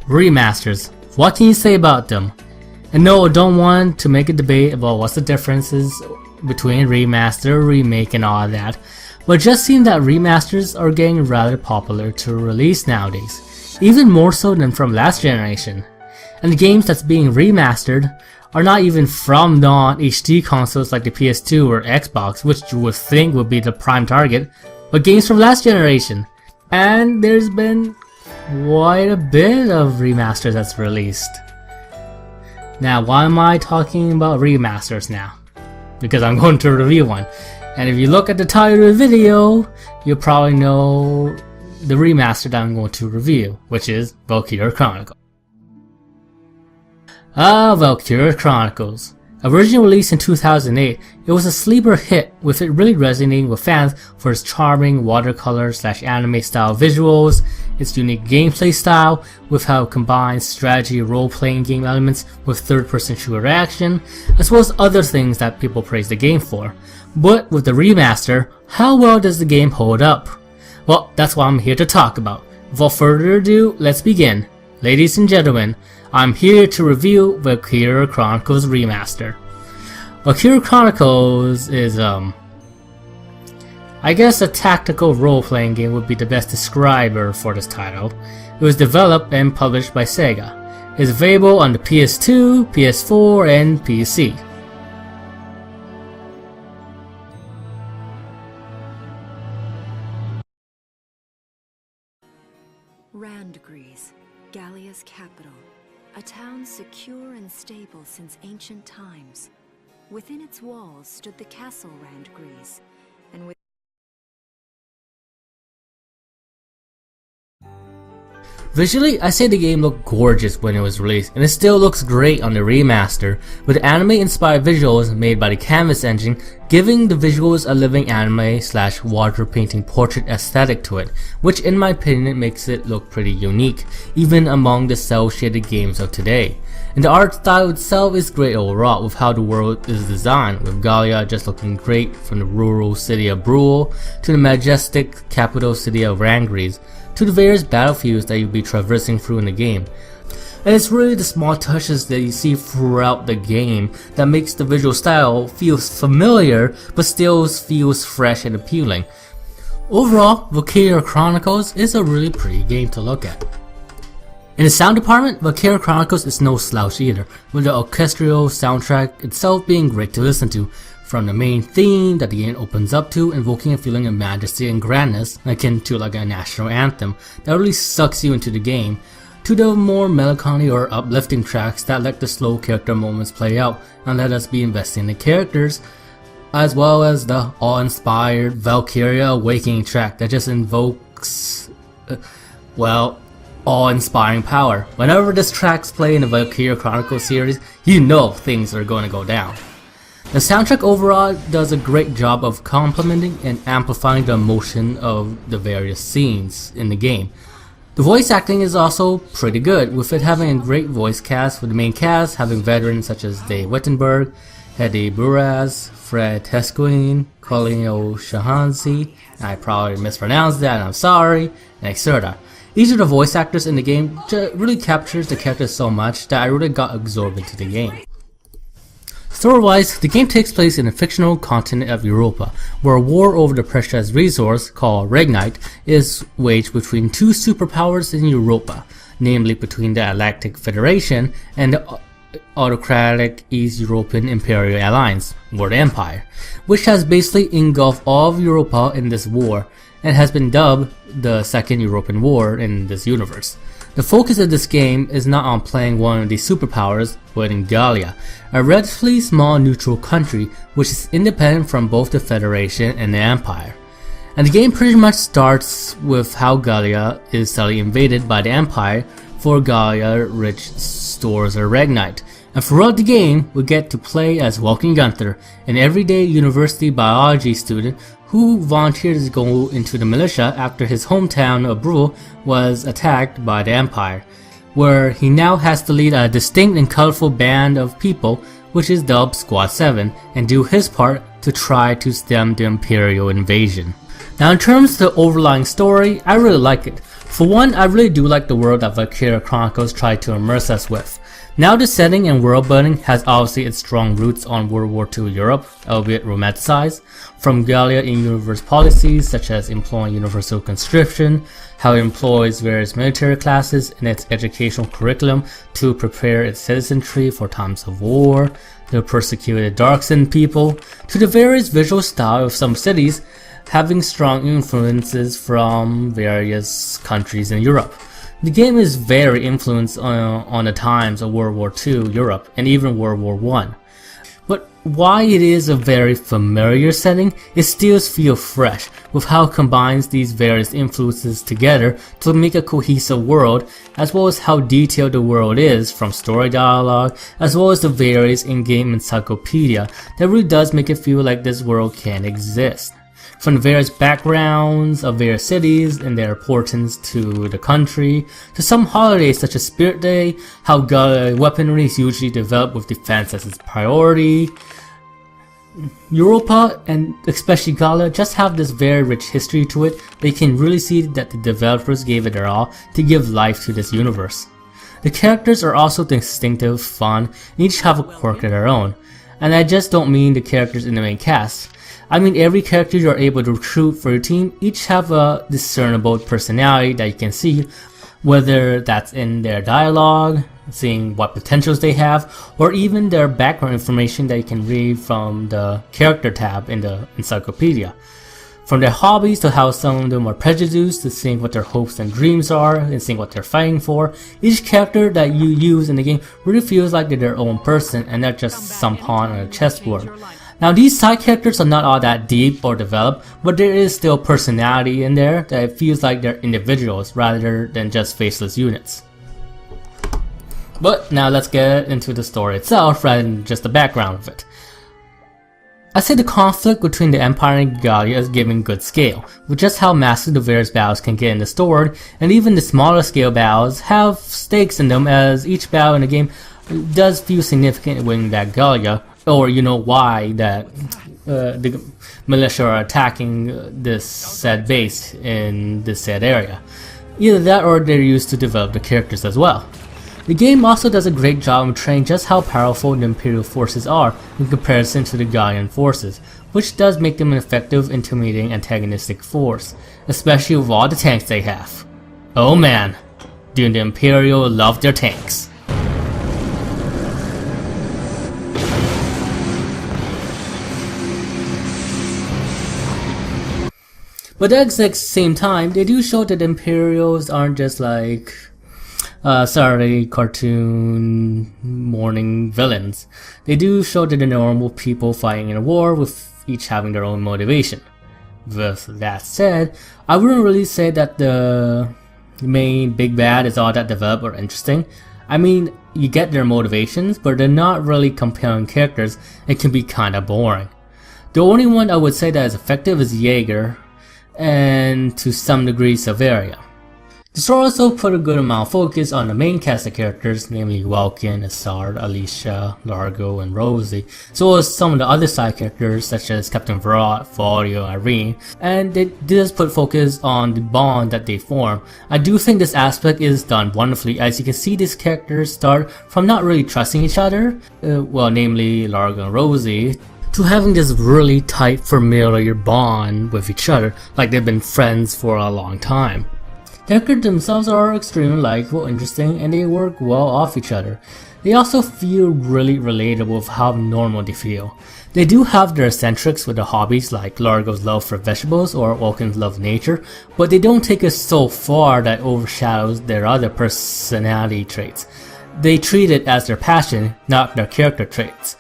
Remasters. What can you say about them? And no, I don't want to make a debate about what's the differences between remaster, remake and all that, but it just seems that remasters are getting rather popular to release nowadays, even more so than from last generation. And the games that's being remastered are not even from non-HD consoles like the PS2 or Xbox, which you would think would be the prime target, but games from last generation. And there's been quite a bit of remasters that's released. Now, why am I talking about remasters now? Because I'm going to review one. And if you look at the title of the video, you'll probably know the remaster that I'm going to review, which is Valkyria Chronicles. Valkyria Chronicles. Originally released in 2008, it was a sleeper hit, with it really resonating with fans for its charming watercolor/anime style visuals, its unique gameplay style with how it combines strategy role-playing game elements with third-person shooter action, as well as other things that people praise the game for. But with the remaster, how well does the game hold up? Well, that's what I'm here to talk about. Without further ado, let's begin. Ladies and gentlemen, I'm here to review Valkyria Chronicles Remaster. Valkyria Chronicles is, I guess a tactical role-playing game would be the best describer for this title. It was developed and published by Sega. It is available on the PS2, PS4, and PC. Randgrees, Gallia's capital. A town secure and stable since ancient times. Within its walls stood the castle Randgrees, and with Visually, I say the game looked gorgeous when it was released, and it still looks great on the remaster, with anime-inspired visuals made by the Canvas engine, giving the visuals a living anime/water painting portrait aesthetic to it, which in my opinion makes it look pretty unique, even among the cel-shaded games of today. And the art style itself is great overall, with how the world is designed, with Gallia just looking great from the rural city of Bruhl to the majestic capital city of Randgrees, to the various battlefields that you'll be traversing through in the game. And it's really the small touches that you see throughout the game that makes the visual style feel familiar but still feels fresh and appealing. Overall, Valkyria Chronicles is a really pretty game to look at. In the sound department, Valkyria Chronicles is no slouch either, with the orchestral soundtrack itself being great to listen to, from the main theme that the game opens up to, invoking a feeling of majesty and grandness akin to like a national anthem that really sucks you into the game, to the more melancholy or uplifting tracks that let the slow character moments play out and let us be invested in the characters, as well as the awe-inspired Valkyria Awakening track that just invokes, awe-inspiring power. Whenever this track's play in the Valkyria Chronicles series, you know things are going to go down. The soundtrack overall does a great job of complementing and amplifying the emotion of the various scenes in the game. The voice acting is also pretty good, with it having a great voice cast, with the main cast having veterans such as Dave Wittenberg, Hedy Buraz, Fred Tesquin, Colleen Shahansi, I probably mispronounced that and I'm sorry, and etc. Each of the voice actors in the game really captures the characters so much that I really got absorbed into the game. Story-wise, the game takes place in the fictional continent of Europa, where a war over the precious resource, called Regnite, is waged between two superpowers in Europa, namely between the Galactic Federation and the autocratic East European Imperial Alliance, or the Empire, which has basically engulfed all of Europa in this war, and has been dubbed the Second European War in this universe. The focus of this game is not on playing one of these superpowers, but in Gallia, a relatively small neutral country which is independent from both the Federation and the Empire. And the game pretty much starts with how Gallia is suddenly invaded by the Empire for Gallia's rich stores of Regnite. And throughout the game, we get to play as Vulcan Gunther, an everyday university biology student who volunteered to go into the militia after his hometown of Bruhl was attacked by the Empire, where he now has to lead a distinct and colorful band of people, which is dubbed Squad 7, and do his part to try to stem the Imperial invasion. Now in terms of the overlying story, I really like it. For one, I really do like the world that Valkyria Chronicles tried to immerse us with. Now the setting and world building has obviously its strong roots on World War II Europe, albeit romanticized, from Gallia in-universe policies such as employing universal conscription, how it employs various military classes in its educational curriculum to prepare its citizenry for times of war, the persecuted dark-skinned people, to the various visual style of some cities having strong influences from various countries in Europe. The game is very influenced on the times of World War II Europe and even World War I. But while it is a very familiar setting, it still feels fresh with how it combines these various influences together to make a cohesive world, as well as how detailed the world is from story dialogue, as well as the various in-game encyclopedia that really does make it feel like this world can exist. From the various backgrounds of various cities and their importance to the country, to some holidays such as Spirit Day, how weaponry is usually developed with defense as its priority. Europa, and especially Gallia, just have this very rich history to it that you can really see that the developers gave it their all to give life to this universe. The characters are also distinctive, fun, and each have a quirk of their own. And I just don't mean the characters in the main cast. I mean every character you are able to recruit for your team each have a discernible personality that you can see, whether that's in their dialogue, seeing what potentials they have, or even their background information that you can read from the character tab in the encyclopedia. From their hobbies to how some of them are prejudiced, to seeing what their hopes and dreams are and seeing what they're fighting for, each character that you use in the game really feels like they're their own person and not just some pawn on a chessboard. Now these side characters are not all that deep or developed, but there is still personality in there that it feels like they're individuals rather than just faceless units. But now let's get into the story itself rather than just the background of it. I say the conflict between the Empire and Gallia is giving good scale, with just how massive the various battles can get in the story, and even the smaller scale battles have stakes in them, as each battle in the game does feel significant when that Gallia, or you know why that the militia are attacking this said base in this said area. Either that or they're used to develop the characters as well. The game also does a great job of portraying just how powerful the Imperial forces are in comparison to the Gallian forces, which does make them an effective, intimidating antagonistic force, especially with all the tanks they have. Oh man, do the Imperial love their tanks. But at the exact same time, they do show that the Imperials aren't just like Saturday cartoon morning villains. They do show that they're normal people fighting in a war with each having their own motivation. With that said, I wouldn't really say that the main big bad is all that developed or interesting. I mean, you get their motivations, but they're not really compelling characters. It can be kinda boring. The only one I would say that is effective is Jaeger, and to some degree Severia. The story also put a good amount of focus on the main cast of characters, namely Welkin, Assard, Alicia, Largo, and Rosie, as well as some of the other side characters such as Captain Verot, Vario, Irene, and it does put focus on the bond that they form. I do think this aspect is done wonderfully, as you can see these characters start from not really trusting each other, namely Largo and Rosie, to having this really tight familiar bond with each other, like they've been friends for a long time. The characters themselves are extremely likable, interesting, and they work well off each other. They also feel really relatable with how normal they feel. They do have their eccentrics with their hobbies like Largo's love for vegetables or Welkin's love of nature, but they don't take it so far that overshadows their other personality traits. They treat it as their passion, not their character traits.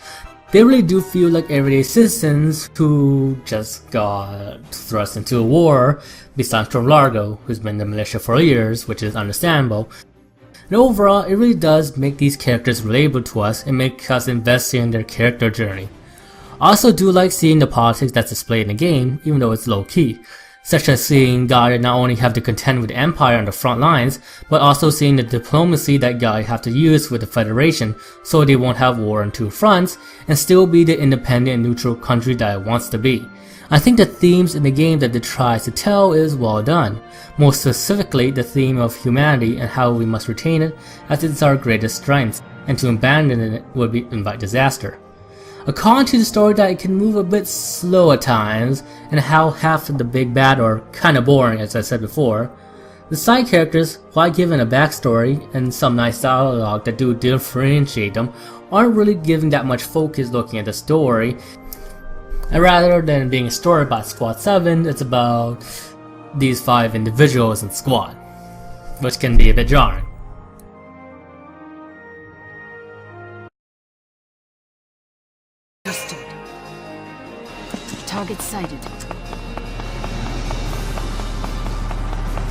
They really do feel like everyday citizens who just got thrust into a war, besides from Largo, who's been in the militia for years, which is understandable. And overall, it really does make these characters relatable to us and make us invest in their character journey. I also do like seeing the politics that's displayed in the game, even though it's low-key, such as seeing Gallia not only have to contend with the Empire on the front lines, but also seeing the diplomacy that Gallia have to use with the Federation so they won't have war on two fronts and still be the independent and neutral country that it wants to be. I think the themes in the game that it tries to tell is well done, most specifically the theme of humanity and how we must retain it as it's our greatest strength, and to abandon it would invite disaster. A con to the story that it can move a bit slow at times, and how half of the big bad are kinda boring, as I said before. The side characters, while given a backstory and some nice dialogue that do differentiate them, aren't really given that much focus looking at the story, and rather than being a story about Squad 7, it's about these 5 individuals in Squad, which can be a bit jarring. Target sighted.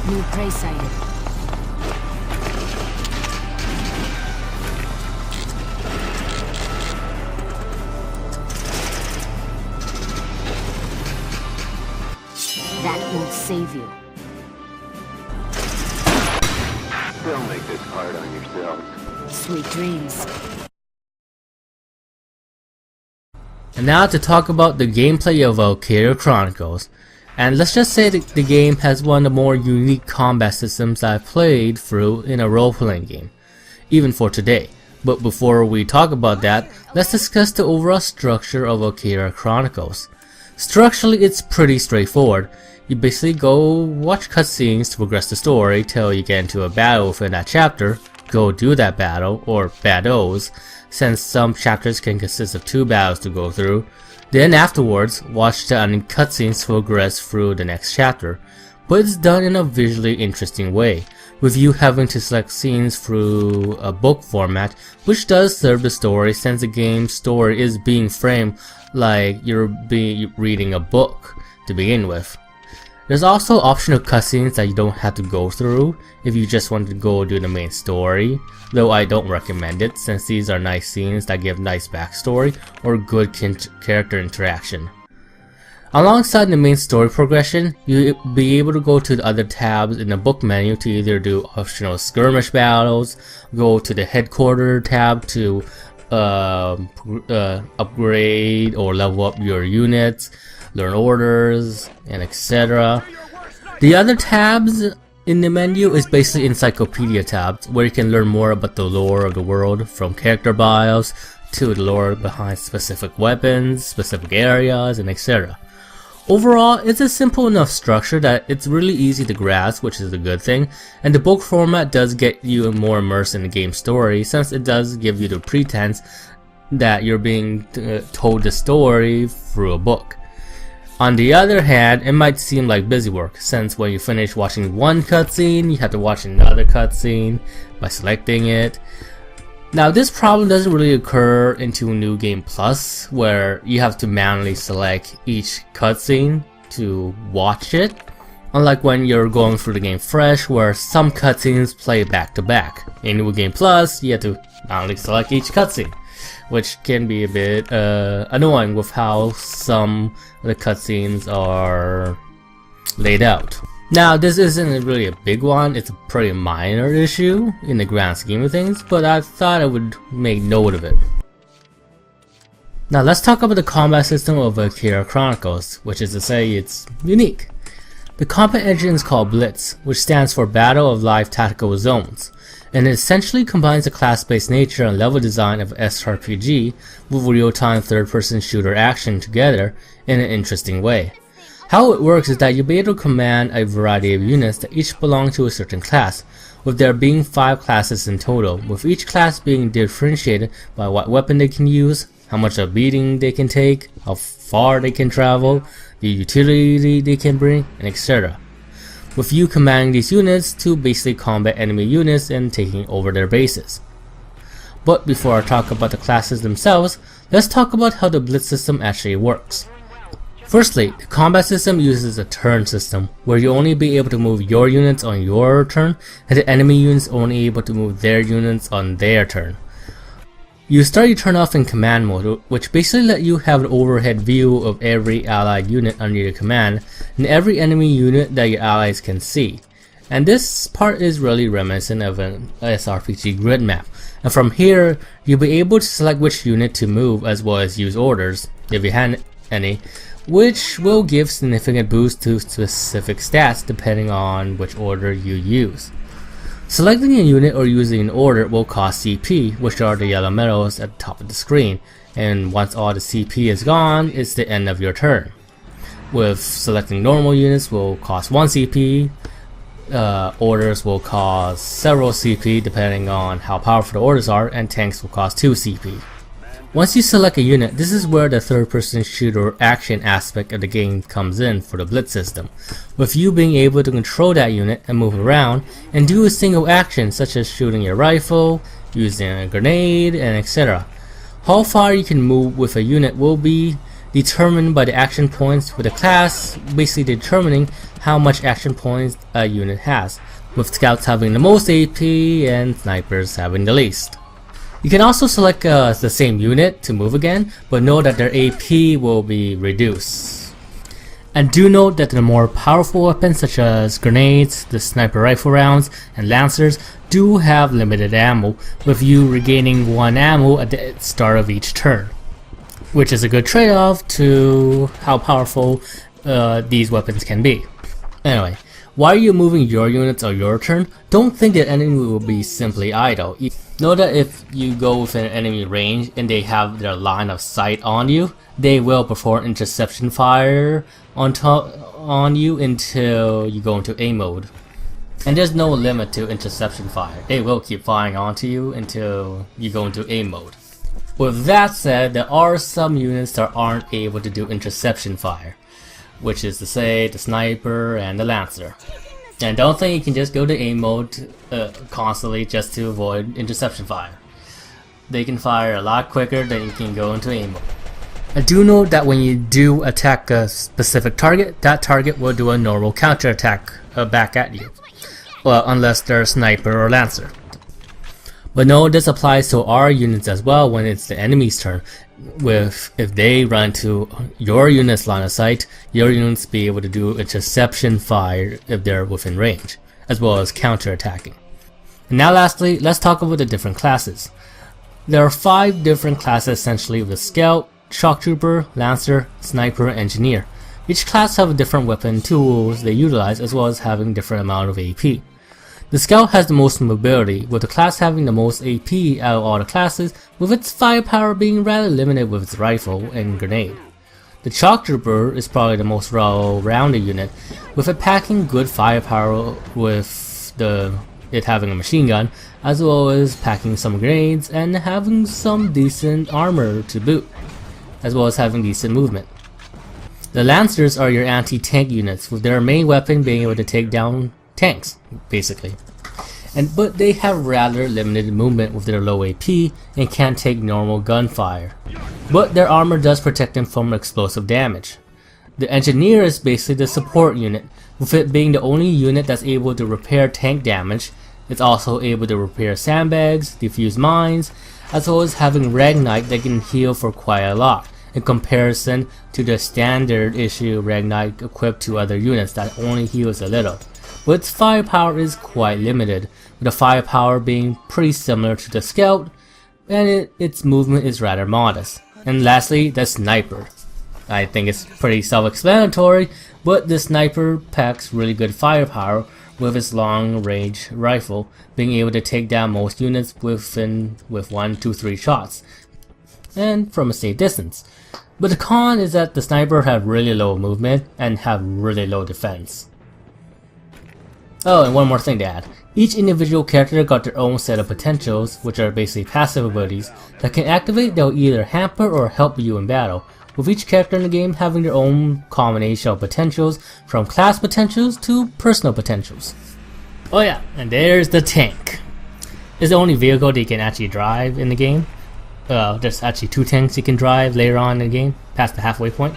New prey sighted. That won't save you. Don't make this hard on yourselves. Sweet dreams. And now to talk about the gameplay of Valkyria Chronicles. And let's just say that the game has one of the more unique combat systems I've played through in a role-playing game, even for today. But before we talk about that, let's discuss the overall structure of Valkyria Chronicles. Structurally, it's pretty straightforward. You basically go watch cutscenes to progress the story till you get into a battle within that chapter, go do that battle, or battles, since some chapters can consist of 2 battles to go through. Then afterwards, watch the ending cutscenes to progress through the next chapter, but it's done in a visually interesting way, with you having to select scenes through a book format, which does serve the story since the game's story is being framed like you're reading a book to begin with. There's also optional cutscenes that you don't have to go through if you just want to go do the main story, though I don't recommend it since these are nice scenes that give nice backstory or good character interaction. Alongside the main story progression, you'll be able to go to the other tabs in the book menu to either do optional skirmish battles, go to the headquarter tab to upgrade or level up your units, learn orders, and etc. The other tabs in the menu is basically encyclopedia tabs, where you can learn more about the lore of the world, from character bios to the lore behind specific weapons, specific areas, and etc. Overall, it's a simple enough structure that it's really easy to grasp, which is a good thing, and the book format does get you more immersed in the game's story, since it does give you the pretense that you're being told the story through a book. On the other hand, it might seem like busy work, since when you finish watching one cutscene, you have to watch another cutscene by selecting it. Now, this problem doesn't really occur into New Game Plus, where you have to manually select each cutscene to watch it, unlike when you're going through the game fresh, where some cutscenes play back to back. In New Game Plus, you have to manually select each cutscene, which can be a bit annoying with how some of the cutscenes are laid out. Now, this isn't really a big one, it's a pretty minor issue in the grand scheme of things, but I thought I would make note of it. Now let's talk about the combat system of Valkyria Chronicles, which is to say it's unique. The combat engine is called Blitz, which stands for Battle of Live Tactical Zones, and it essentially combines the class-based nature and level design of SRPG with real-time third-person shooter action together in an interesting way. How it works is that you'll be able to command a variety of units that each belong to a certain class, with there being 5 classes in total, with each class being differentiated by what weapon they can use, how much of a beating they can take, how far they can travel, the utility they can bring, and etc. With you commanding these units to basically combat enemy units and taking over their bases. But before I talk about the classes themselves, let's talk about how the Blitz system actually works. Firstly, the combat system uses a turn system, where you'll only be able to move your units on your turn, and the enemy units are only able to move their units on their turn. You start your turn off in command mode, which basically lets you have an overhead view of every allied unit under your command, and every enemy unit that your allies can see. And this part is really reminiscent of an SRPG grid map, and from here, you'll be able to select which unit to move as well as use orders. If you any, which will give significant boost to specific stats depending on which order you use. Selecting a unit or using an order will cost CP, which are the yellow medals at the top of the screen, and once all the CP is gone, it's the end of your turn. With selecting normal units will cost 1 CP, orders will cost several CP depending on how powerful the orders are, and tanks will cost 2 CP. Once you select a unit, this is where the third-person shooter action aspect of the game comes in for the blitz system, with you being able to control that unit and move around and do a single action such as shooting your rifle, using a grenade, and etc. How far you can move with a unit will be determined by the action points with a class, basically determining how much action points a unit has, with scouts having the most AP and snipers having the least. You can also select the same unit to move again, but know that their AP will be reduced. And do note that the more powerful weapons such as grenades, the sniper rifle rounds, and lancers do have limited ammo, with you regaining 1 ammo at the start of each turn, which is a good trade-off to how powerful these weapons can be. Anyway, while you're moving your units on your turn, don't think that enemy will be simply idle. Know that if you go within enemy range and they have their line of sight on you, they will perform interception fire on you until you go into A mode. And there's no limit to interception fire. They will keep firing onto you until you go into A mode. With that said, there are some units that aren't able to do interception fire, which is to say the sniper and the lancer. And don't think you can just go to A mode constantly just to avoid interception fire. They can fire a lot quicker than you can go into A mode. I do know that when you do attack a specific target, that target will do a normal counter attack back at you. Well, unless they're a sniper or lancer. But no, this applies to our units as well when it's the enemy's turn. If they run to your unit's line of sight, your units be able to do interception fire if they're within range, as well as counter attacking. And now lastly, let's talk about the different classes. There are 5 different classes essentially, with Scout, Shock Trooper, Lancer, Sniper, and Engineer. Each class have different weapon tools they utilize, as well as having different amount of AP. The Scout has the most mobility, with the class having the most AP out of all the classes, with its firepower being rather limited with its rifle and grenade. The Shock Trooper is probably the most well-rounded unit, with it packing good firepower with it having a machine gun, as well as packing some grenades and having some decent armor to boot, as well as having decent movement. The Lancers are your anti-tank units, with their main weapon being able to take down tanks, basically. But they have rather limited movement with their low AP and can't take normal gunfire. But their armor does protect them from explosive damage. The Engineer is basically the support unit, with it being the only unit that's able to repair tank damage. It's also able to repair sandbags, defuse mines, as well as having Ragnite that can heal for quite a lot, in comparison to the standard issue Ragnite equipped to other units that only heals a little. But its firepower is quite limited, with the firepower being pretty similar to the Scout, and its movement is rather modest. And lastly, the Sniper. I think it's pretty self-explanatory, but the Sniper packs really good firepower with its long-range rifle, being able to take down most units with 1, 2, 3 shots, and from a safe distance. But the con is that the Sniper have really low movement and have really low defense. Oh, and one more thing to add. Each individual character got their own set of potentials, which are basically passive abilities, that can activate that will either hamper or help you in battle, with each character in the game having their own combination of potentials, from class potentials to personal potentials. Oh yeah, and there's the tank. It's the only vehicle that you can actually drive in the game. There's actually 2 tanks you can drive later on in the game, past the halfway point.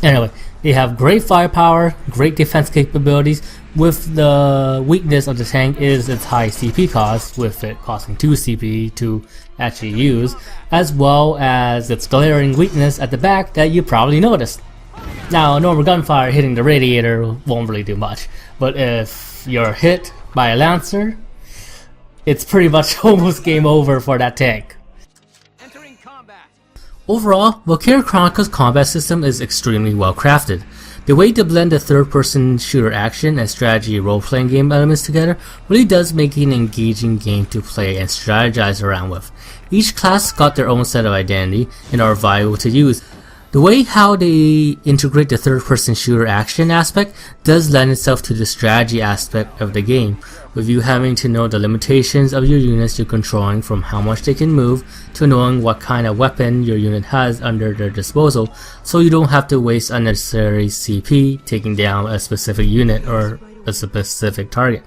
Anyway, they have great firepower, great defense capabilities, with the weakness of the tank is its high CP cost, with it costing 2 CP to actually use, as well as its glaring weakness at the back that you probably noticed. Now, normal gunfire hitting the radiator won't really do much, but if you're hit by a Lancer, it's pretty much almost game over for that tank. Overall, Valkyria Chronicles' combat system is extremely well crafted. The way to blend the third-person shooter action and strategy role-playing game elements together really does make it an engaging game to play and strategize around with. Each class got their own set of identity and are viable to use. The way how they integrate the third-person shooter action aspect does lend itself to the strategy aspect of the game, with you having to know the limitations of your units you're controlling, from how much they can move to knowing what kind of weapon your unit has under their disposal, so you don't have to waste unnecessary CP taking down a specific unit or a specific target.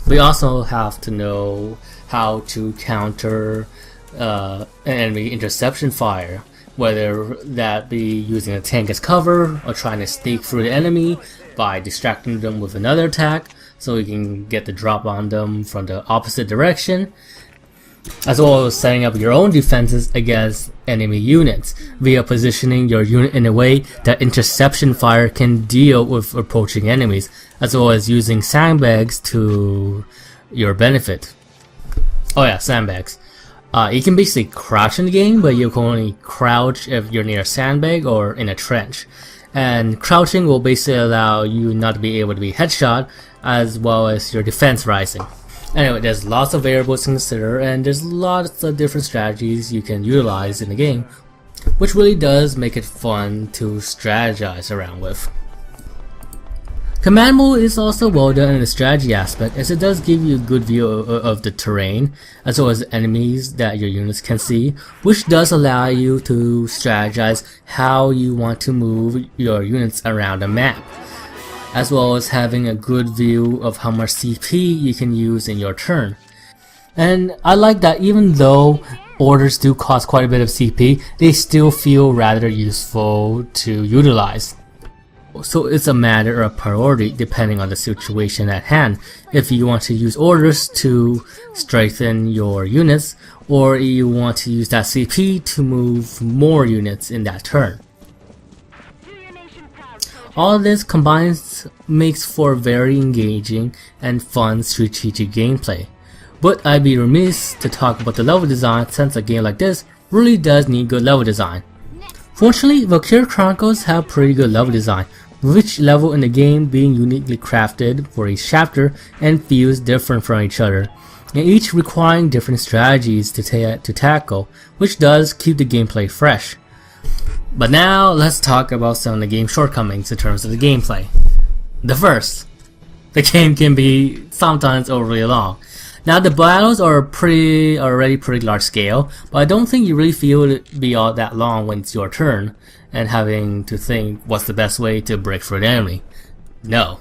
We also have to know how to counter an enemy interception fire, whether that be using a tank as cover or trying to sneak through the enemy by distracting them with another attack so you can get the drop on them from the opposite direction, as well as setting up your own defenses against enemy units via positioning your unit in a way that interception fire can deal with approaching enemies, as well as using sandbags to your benefit. Oh yeah, sandbags. You can basically crouch in the game, but you can only crouch if you're near a sandbag or in a trench. And crouching will basically allow you not to be able to be headshot, as well as your defense rising. Anyway, there's lots of variables to consider, and there's lots of different strategies you can utilize in the game, which really does make it fun to strategize around with. Command mode is also well done in the strategy aspect, as it does give you a good view of the terrain, as well as enemies that your units can see, which does allow you to strategize how you want to move your units around a map, as well as having a good view of how much CP you can use in your turn. And I like that even though orders do cost quite a bit of CP, they still feel rather useful to utilize. So it's a matter of priority depending on the situation at hand. If you want to use orders to strengthen your units, or you want to use that CP to move more units in that turn. All this combines makes for very engaging and fun strategic gameplay. But I'd be remiss to talk about the level design, since a game like this really does need good level design. Fortunately, Valkyria Chronicles have pretty good level design, with each level in the game being uniquely crafted for each chapter and feels different from each other, and each requiring different strategies to tackle, which does keep the gameplay fresh. But now let's talk about some of the game's shortcomings in terms of the gameplay. The first, the game can be sometimes overly long. Now the battles are already pretty large scale, but I don't think you really feel it be all that long when it's your turn and having to think what's the best way to break through the enemy. No.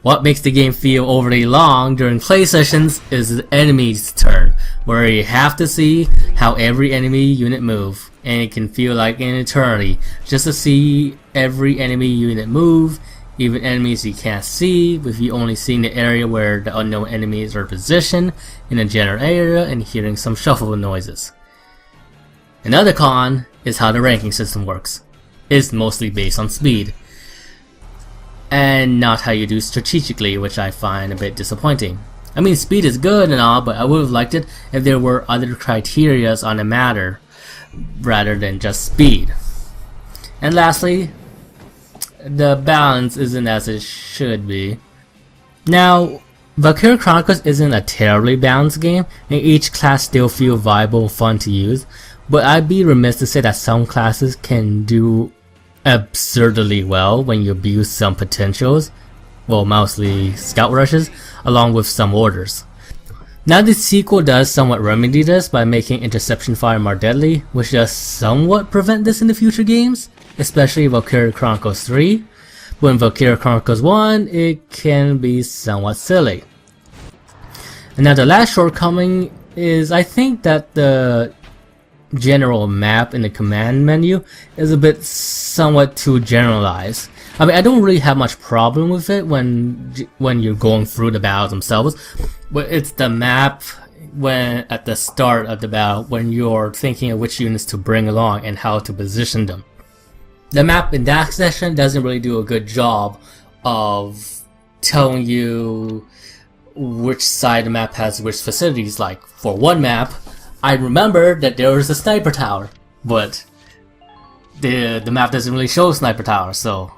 What makes the game feel overly long during play sessions is the enemy's turn, where you have to see how every enemy unit move, and it can feel like an eternity just to see every enemy unit move, even enemies you can't see, with you only seeing the area where the unknown enemies are positioned in a general area and hearing some shuffle noises. Another con is how the ranking system works. It's mostly based on speed, and not how you do strategically, which I find a bit disappointing. I mean, speed is good and all, but I would have liked it if there were other criterias on the matter rather than just speed. And lastly, the balance isn't as it should be. Now, Valkyria Chronicles isn't a terribly balanced game, and each class still feels viable and fun to use, but I'd be remiss to say that some classes can do absurdly well when you abuse some potentials, well, mostly scout rushes, along with some orders. Now the sequel does somewhat remedy this by making interception fire more deadly, which does somewhat prevent this in the future games, especially Valkyria Chronicles 3, but in Valkyria Chronicles 1 it can be somewhat silly. And now the last shortcoming is, I think that the general map in the command menu is a bit somewhat too generalized. I mean, I don't really have much problem with it when you're going through the battles themselves, but it's the map when at the start of the battle when you're thinking of which units to bring along and how to position them. The map in that session doesn't really do a good job of telling you which side of the map has which facilities. Like for one map, I remember that there was a sniper tower, but the map doesn't really show sniper towers, so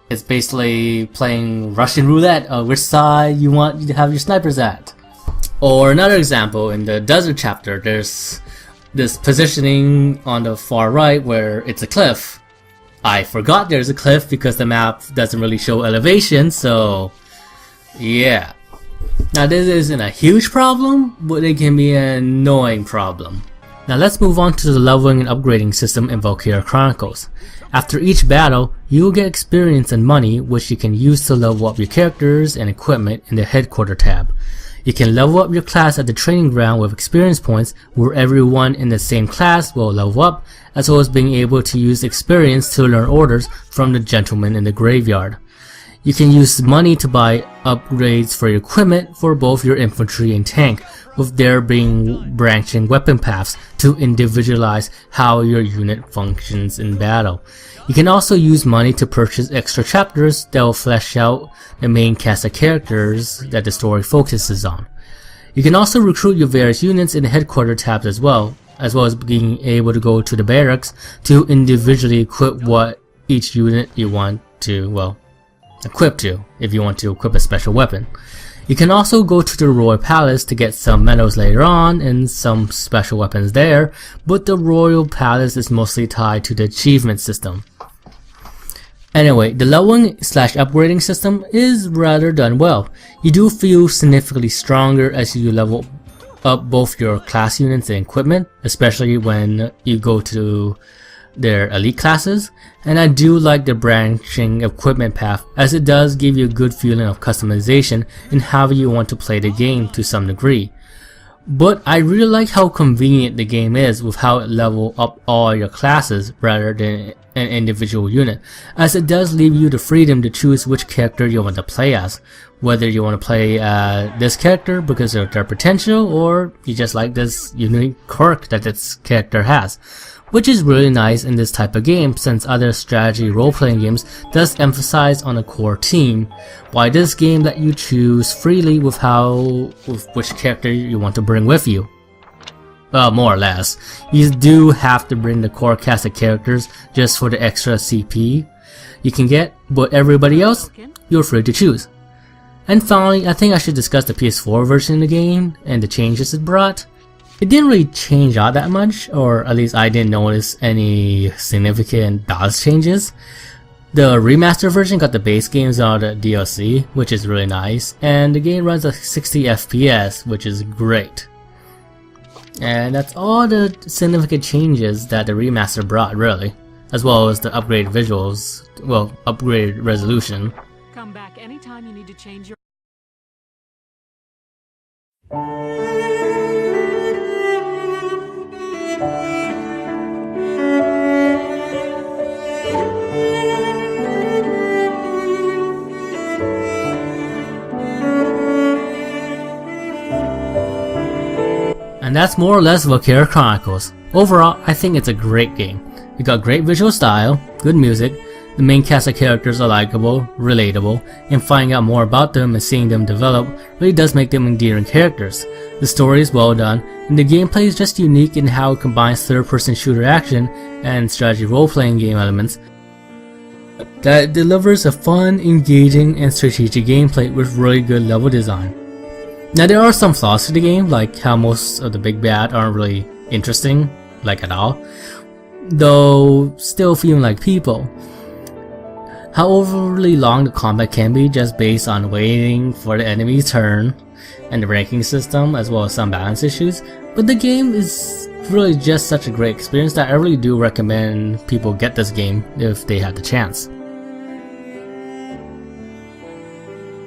it's basically playing Russian roulette of which side you want to have your snipers at. Or another example, in the desert chapter, there's this positioning on the far right where it's a cliff. I forgot there's a cliff because the map doesn't really show elevation, so yeah. Now this isn't a huge problem, but it can be an annoying problem. Now let's move on to the leveling and upgrading system in Valkyria Chronicles. After each battle, you will get experience and money which you can use to level up your characters and equipment in the headquarter tab. You can level up your class at the training ground with experience points where everyone in the same class will level up, as well as being able to use experience to learn orders from the gentleman in the graveyard. You can use money to buy upgrades for your equipment for both your infantry and tank, with there being branching weapon paths to individualize how your unit functions in battle. You can also use money to purchase extra chapters that will flesh out the main cast of characters that the story focuses on. You can also recruit your various units in the headquarter tabs as well as being able to go to the barracks to individually equip what each unit you want to, well, equip to, if you want to equip a special weapon. You can also go to the Royal Palace to get some medals later on and some special weapons there, but the Royal Palace is mostly tied to the achievement system. Anyway, the leveling / upgrading system is rather done well. You do feel significantly stronger as you level up both your class units and equipment, especially when you go to their elite classes, and I do like the branching equipment path as it does give you a good feeling of customization in how you want to play the game to some degree. But I really like how convenient the game is with how it level up all your classes rather than an individual unit, as it does leave you the freedom to choose which character you want to play as, whether you want to play this character because of their potential or you just like this unique quirk that this character has. Which is really nice in this type of game since other strategy role-playing games does emphasize on a core team, while this game let you choose freely with which character you want to bring with you. Well, more or less. You do have to bring the core cast of characters just for the extra CP you can get, but everybody else, you're free to choose. And finally, I think I should discuss the PS4 version of the game and the changes it brought. It didn't really change out that much, or at least I didn't notice any significant balance changes. The remaster version got the base games out of the DLC, which is really nice, and the game runs at 60 FPS, which is great. And that's all the significant changes that the remaster brought, really, as well as the upgraded visuals, well, upgraded resolution. Come back anytime you need to change your And that's more or less Valkyria Chronicles. Overall, I think it's a great game. It got great visual style, good music, the main cast of characters are likable, relatable, and finding out more about them and seeing them develop really does make them endearing characters. The story is well done, and the gameplay is just unique in how it combines third-person shooter action and strategy role-playing game elements that delivers a fun, engaging, and strategic gameplay with really good level design. Now there are some flaws to the game, like how most of the big bad aren't really interesting, like at all, though still feeling like people. How overly long the combat can be just based on waiting for the enemy's turn, and the ranking system as well as some balance issues, but the game is really just such a great experience that I really do recommend people get this game if they have the chance.